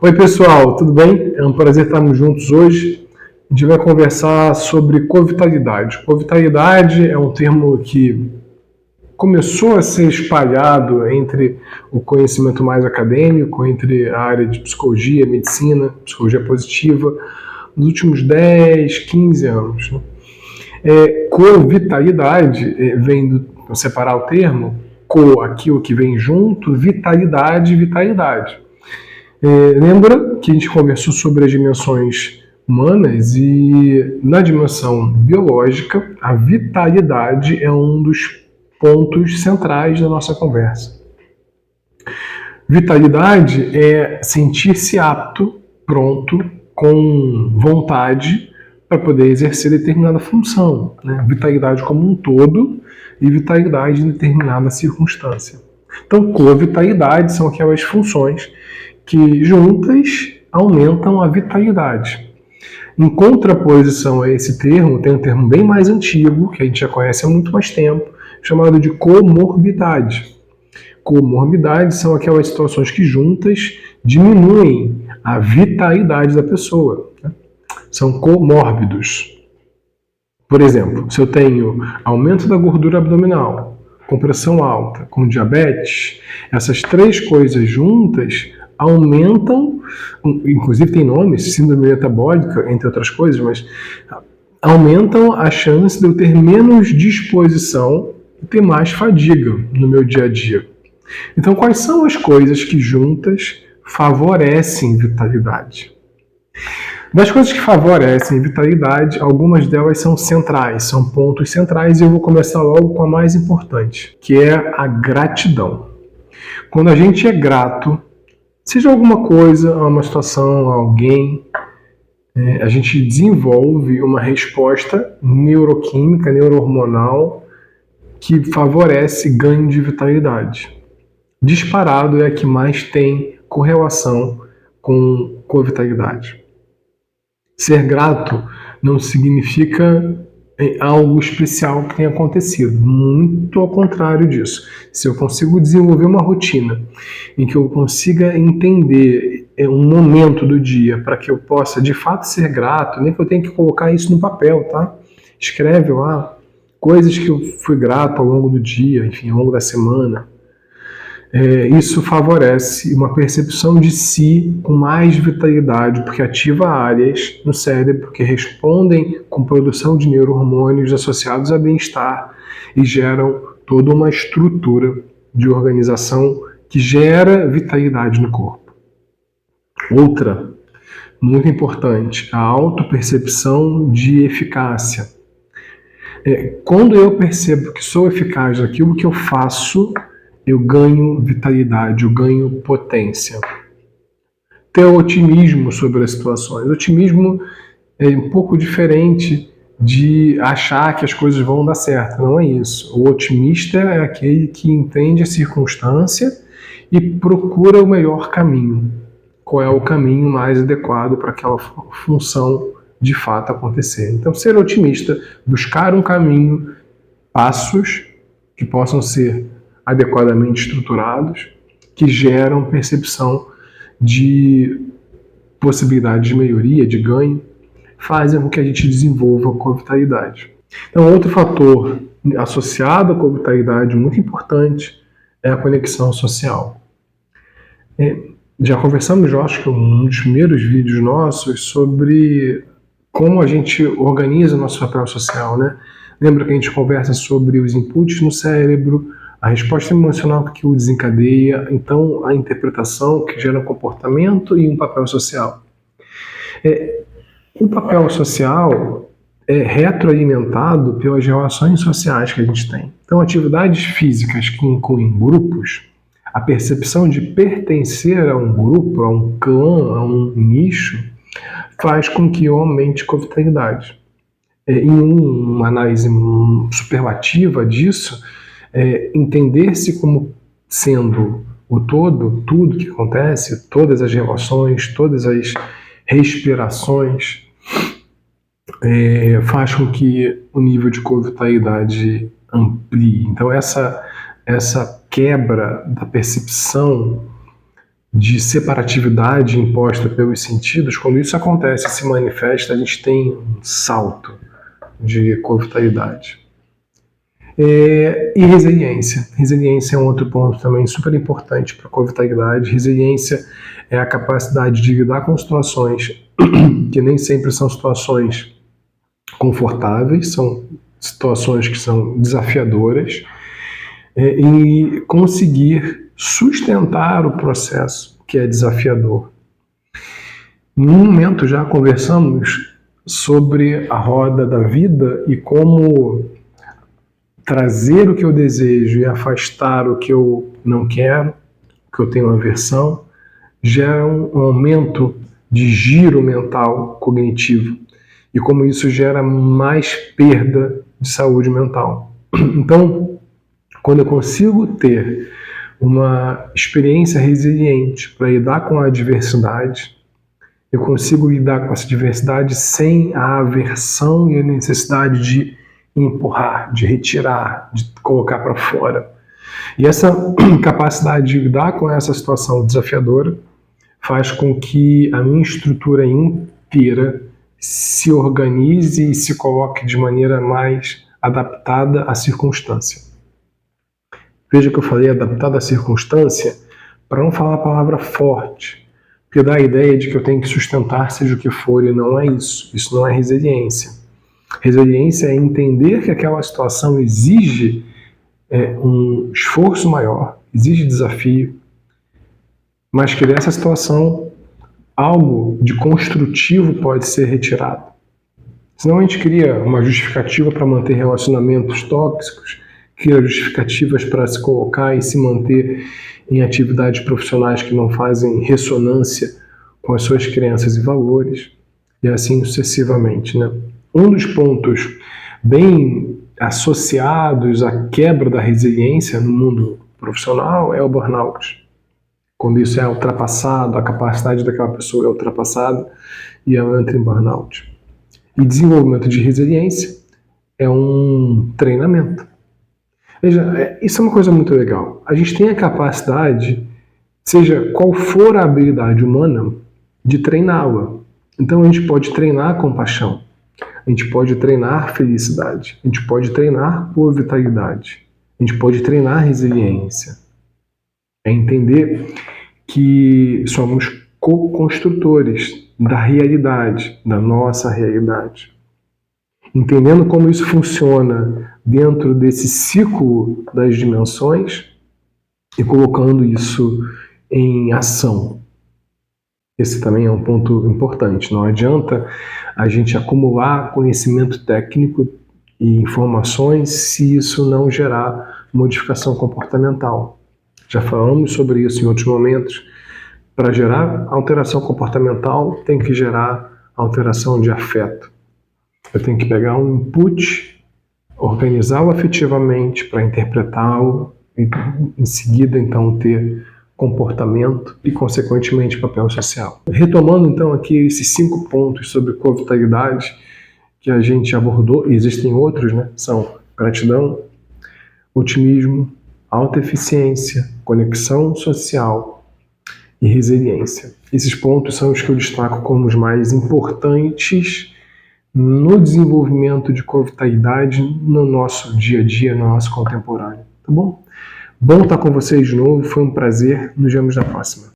Oi pessoal, tudo bem? É um prazer estarmos juntos hoje. A gente vai conversar sobre covitalidade. Covitalidade é um termo que começou a ser espalhado entre o conhecimento mais acadêmico, entre a área de psicologia, medicina, psicologia positiva, nos últimos 10, 15 anos. Covitalidade vem do separar o termo, aquilo que vem junto, vitalidade, vitalidade. Lembra que a gente conversou sobre as dimensões humanas e na dimensão biológica a vitalidade é um dos pontos centrais da nossa conversa. Vitalidade é sentir-se apto, pronto, com vontade para poder exercer determinada função, né? Vitalidade como um todo e vitalidade em determinada circunstância. Então, covitalidade são aquelas funções que juntas aumentam a vitalidade. Em contraposição a esse termo, tem um termo bem mais antigo, que a gente já conhece há muito mais tempo, chamado de comorbidade. Comorbidade são aquelas situações que juntas diminuem a vitalidade da pessoa. São comórbidos. Por exemplo, se eu tenho aumento da gordura abdominal, com pressão alta, com diabetes, essas três coisas juntas aumentam, inclusive tem nomes, síndrome metabólica, entre outras coisas, mas aumentam a chance de eu ter menos disposição e ter mais fadiga no meu dia a dia. Então, quais são as coisas que juntas favorecem vitalidade? Das coisas que favorecem vitalidade, algumas delas são centrais, são pontos centrais, e eu vou começar logo com a mais importante, que é a gratidão. Quando a gente é grato, seja alguma coisa, a uma situação, a alguém, a gente desenvolve uma resposta neuroquímica, neurohormonal, que favorece ganho de vitalidade. Disparado é a que mais tem correlação com vitalidade. Ser grato não significa algo especial que tenha acontecido. Muito ao contrário disso. Se eu consigo desenvolver uma rotina em que eu consiga entender um momento do dia para que eu possa de fato ser grato, nem que eu tenha que colocar isso no papel, tá? Escreve lá coisas que eu fui grato ao longo do dia, enfim, ao longo da semana. Isso favorece uma percepção de si com mais vitalidade, porque ativa áreas no cérebro que respondem com produção de neurohormônios associados a bem-estar e geram toda uma estrutura de organização que gera vitalidade no corpo. Outra, muito importante, a autopercepção de eficácia. Quando eu percebo que sou eficaz naquilo que eu faço, eu ganho vitalidade, eu ganho potência. Ter otimismo sobre as situações. O otimismo é um pouco diferente de achar que as coisas vão dar certo. Não é isso. O otimista é aquele que entende a circunstância e procura o melhor caminho. Qual é o caminho mais adequado para aquela função de fato acontecer. Então, ser otimista, buscar um caminho, passos que possam ser adequadamente estruturados, que geram percepção de possibilidade de melhoria, de ganho, fazem com que a gente desenvolva com a vitalidade. Então, outro fator associado à vitalidade muito importante é a conexão social. Já conversamos, eu acho que um dos primeiros vídeos nossos, sobre como a gente organiza o nosso papel social, né? Lembra que a gente conversa sobre os inputs no cérebro, a resposta emocional que o desencadeia, então a interpretação que gera um comportamento e um papel social. O papel social é retroalimentado pelas relações sociais que a gente tem. Então, atividades físicas que incluem grupos, a percepção de pertencer a um grupo, a um clã, a um nicho, faz com que eu aumente a vitalidade. Em uma análise superlativa disso, entender-se como sendo o todo, tudo que acontece, todas as relações, todas as respirações, faz com que o nível de covitalidade amplie. Então essa quebra da percepção de separatividade imposta pelos sentidos, quando isso acontece, se manifesta, a gente tem um salto de covitalidade. E resiliência. Resiliência é um outro ponto também super importante para a covitalidade. Resiliência é a capacidade de lidar com situações que nem sempre são situações confortáveis, são situações que são desafiadoras, e conseguir sustentar o processo que é desafiador. Num momento já conversamos sobre a roda da vida e como trazer o que eu desejo e afastar o que eu não quero, o que eu tenho aversão, gera um aumento de giro mental cognitivo e como isso gera mais perda de saúde mental. Então, quando eu consigo ter uma experiência resiliente para lidar com a adversidade, eu consigo lidar com essa diversidade sem a aversão e a necessidade de empurrar, de retirar, de colocar para fora. E essa capacidade de lidar com essa situação desafiadora faz com que a minha estrutura inteira se organize e se coloque de maneira mais adaptada à circunstância. Veja que eu falei adaptada à circunstância para não falar a palavra forte, porque dá a ideia de que eu tenho que sustentar seja o que for, e não é isso. Isso não é resiliência. Resiliência é entender que aquela situação exige um esforço maior, exige desafio, mas que dessa situação algo de construtivo pode ser retirado. Senão a gente cria uma justificativa para manter relacionamentos tóxicos, cria justificativas para se colocar e se manter em atividades profissionais que não fazem ressonância com as suas crenças e valores, e assim sucessivamente, né? Um dos pontos bem associados à quebra da resiliência no mundo profissional é o burnout. Quando isso é ultrapassado, a capacidade daquela pessoa é ultrapassada e ela entra em burnout. E desenvolvimento de resiliência é um treinamento. Veja, isso é uma coisa muito legal. A gente tem a capacidade, seja qual for a habilidade humana, de treiná-la. Então a gente pode treinar compaixão, a gente pode treinar felicidade, a gente pode treinar por vitalidade, a gente pode treinar resiliência. É entender que somos co-construtores da realidade, da nossa realidade. Entendendo como isso funciona dentro desse ciclo das dimensões e colocando isso em ação. Esse também é um ponto importante. Não adianta a gente acumular conhecimento técnico e informações se isso não gerar modificação comportamental. Já falamos sobre isso em outros momentos. Para gerar alteração comportamental, tem que gerar alteração de afeto. Eu tenho que pegar um input, organizá-lo afetivamente para interpretá-lo e, em seguida, então, ter comportamento e, consequentemente, papel social. Retomando, então, aqui esses 5 pontos sobre covitalidade que a gente abordou, e existem outros, né? São gratidão, otimismo, alta eficiência, conexão social e resiliência. Esses pontos são os que eu destaco como os mais importantes no desenvolvimento de covitalidade no nosso dia a dia, no nosso contemporâneo. Tá bom? Bom estar com vocês de novo, foi um prazer. Nos vemos na próxima.